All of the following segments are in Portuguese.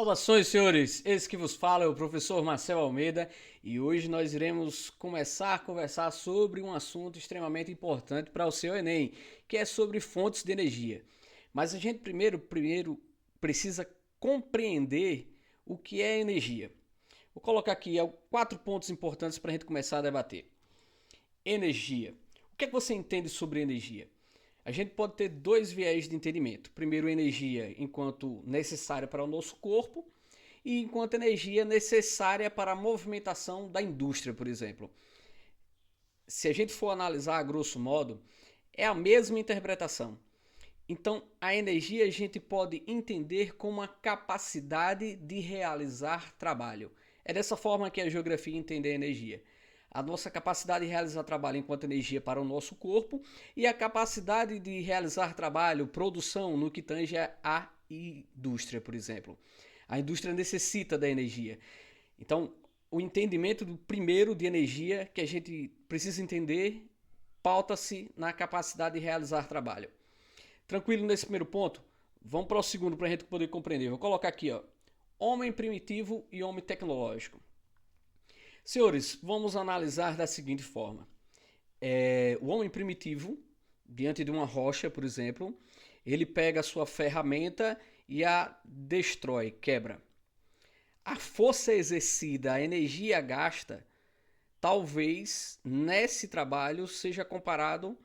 Saudações, senhores! Esse que vos fala é o professor Marcel Almeida e hoje nós iremos começar a conversar sobre um assunto extremamente importante para o seu Enem, que é sobre fontes de energia. Mas a gente primeiro precisa compreender o que é energia. Vou colocar aqui 4 pontos importantes para a gente começar a debater. Energia. O que é que você entende sobre energia? A gente pode ter dois viés de entendimento. Primeiro, energia enquanto necessária para o nosso corpo e enquanto energia necessária para a movimentação da indústria, por exemplo. Se a gente for analisar a grosso modo, é a mesma interpretação. Então, a energia a gente pode entender como a capacidade de realizar trabalho. É dessa forma que a geografia entende a energia. A nossa capacidade de realizar trabalho enquanto energia para o nosso corpo e a capacidade de realizar trabalho, produção, no que tange à indústria, por exemplo. A indústria necessita da energia. Então, o entendimento do primeiro de energia que a gente precisa entender pauta-se na capacidade de realizar trabalho. Tranquilo nesse primeiro ponto? Vamos para o segundo para a gente poder compreender. Vou colocar aqui, ó, homem primitivo e homem tecnológico. Senhores, vamos analisar da seguinte forma. O homem primitivo, diante de uma rocha, por exemplo, ele pega a sua ferramenta e a destrói, quebra. A força exercida, a energia gasta, talvez nesse trabalho seja comparado,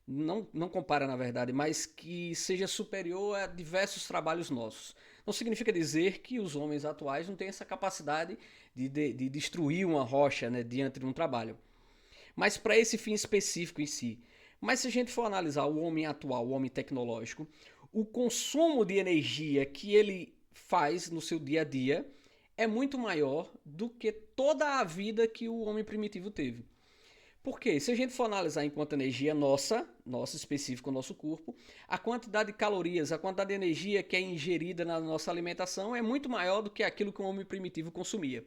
não compara na verdade, mas que seja superior a diversos trabalhos nossos. Não significa dizer que os homens atuais não têm essa capacidade de destruir uma rocha, né, diante de um trabalho. Mas para esse fim específico em si. Mas se a gente for analisar o homem atual, o homem tecnológico, o consumo de energia que ele faz no seu dia a dia é muito maior do que toda a vida que o homem primitivo teve. Porque se a gente for analisar enquanto energia nossa específica, o nosso corpo, a quantidade de calorias, a quantidade de energia que é ingerida na nossa alimentação é muito maior do que aquilo que o homem primitivo consumia.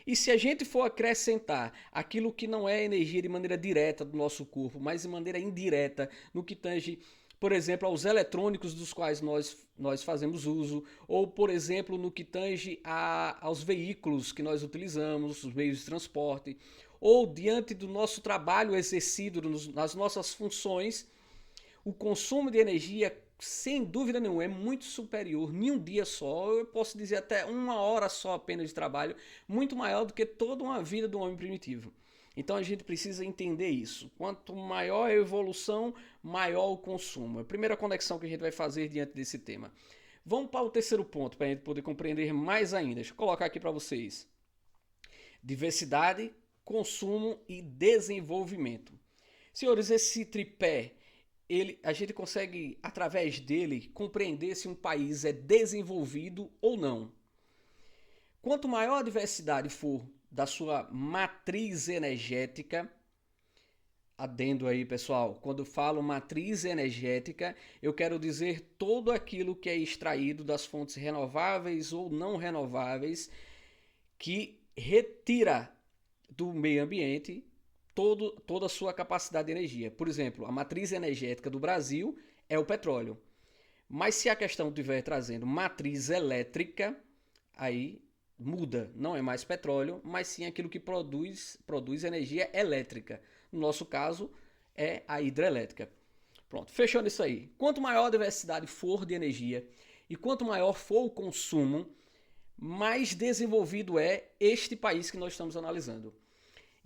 E se a gente for acrescentar aquilo que não é energia de maneira direta do nosso corpo, mas de maneira indireta, no que tange, por exemplo, aos eletrônicos dos quais nós fazemos uso, ou, por exemplo, no que tange aos veículos que nós utilizamos, os meios de transporte, ou diante do nosso trabalho exercido nas nossas funções, o consumo de energia, sem dúvida nenhuma, é muito superior. Em um dia só, eu posso dizer até uma hora só apenas de trabalho, muito maior do que toda uma vida do homem primitivo. Então a gente precisa entender isso. Quanto maior a evolução, maior o consumo. É a primeira conexão que a gente vai fazer diante desse tema. Vamos para o terceiro ponto, para a gente poder compreender mais ainda. Deixa eu colocar aqui para vocês. Diversidade, consumo e desenvolvimento. Senhores, esse tripé, a gente consegue, através dele, compreender se um país é desenvolvido ou não. Quanto maior a diversidade for da sua matriz energética, adendo aí, pessoal, quando falo matriz energética, eu quero dizer todo aquilo que é extraído das fontes renováveis ou não renováveis, que retira do meio ambiente toda a sua capacidade de energia. Por exemplo, a matriz energética do Brasil é o petróleo. Mas se a questão estiver trazendo matriz elétrica, aí muda. Não é mais petróleo, mas sim aquilo que produz energia elétrica. No nosso caso, é a hidrelétrica. Pronto, fechando isso aí. Quanto maior a diversidade for de energia e quanto maior for o consumo, mais desenvolvido é este país que nós estamos analisando.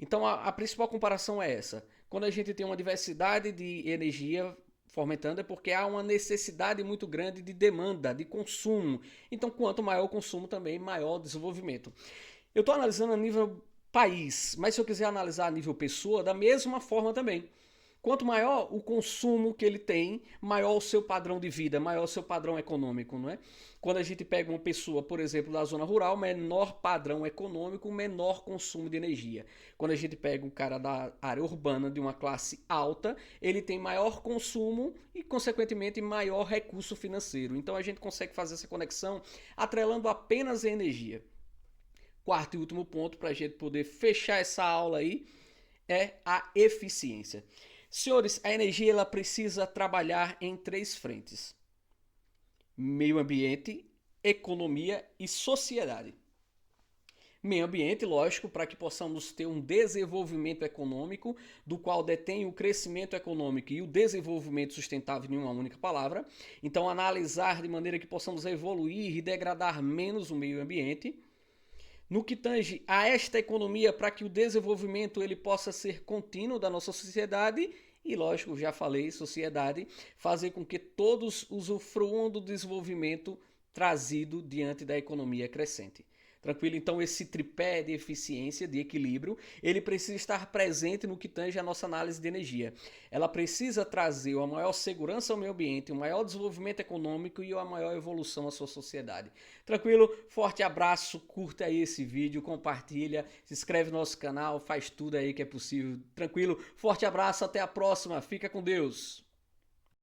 Então a principal comparação é essa. Quando a gente tem uma diversidade de energia fomentando é porque há uma necessidade muito grande de demanda, de consumo. Então quanto maior o consumo também, maior o desenvolvimento. Eu estou analisando a nível país, mas se eu quiser analisar a nível pessoa, da mesma forma também. Quanto maior o consumo que ele tem, maior o seu padrão de vida, maior o seu padrão econômico, não é? Quando a gente pega uma pessoa, por exemplo, da zona rural, menor padrão econômico, menor consumo de energia. Quando a gente pega um cara da área urbana, de uma classe alta, ele tem maior consumo e, consequentemente, maior recurso financeiro. Então a gente consegue fazer essa conexão atrelando apenas a energia. Quarto e último ponto para a gente poder fechar essa aula aí é a eficiência. Senhores, a energia ela precisa trabalhar em 3 frentes: meio ambiente, economia e sociedade. Meio ambiente, lógico, para que possamos ter um desenvolvimento econômico, do qual detém o crescimento econômico e o desenvolvimento sustentável em uma única palavra. Então, analisar de maneira que possamos evoluir e degradar menos o meio ambiente. No que tange a esta economia, para que o desenvolvimento ele possa ser contínuo da nossa sociedade e, lógico, já falei, sociedade, fazer com que todos usufruam do desenvolvimento trazido diante da economia crescente. Tranquilo? Então esse tripé de eficiência, de equilíbrio, ele precisa estar presente no que tange a nossa análise de energia. Ela precisa trazer uma maior segurança ao meio ambiente, um maior desenvolvimento econômico e uma maior evolução à sua sociedade. Tranquilo? Forte abraço, curta aí esse vídeo, compartilha, se inscreve no nosso canal, faz tudo aí que é possível. Tranquilo? Forte abraço, até a próxima, fica com Deus!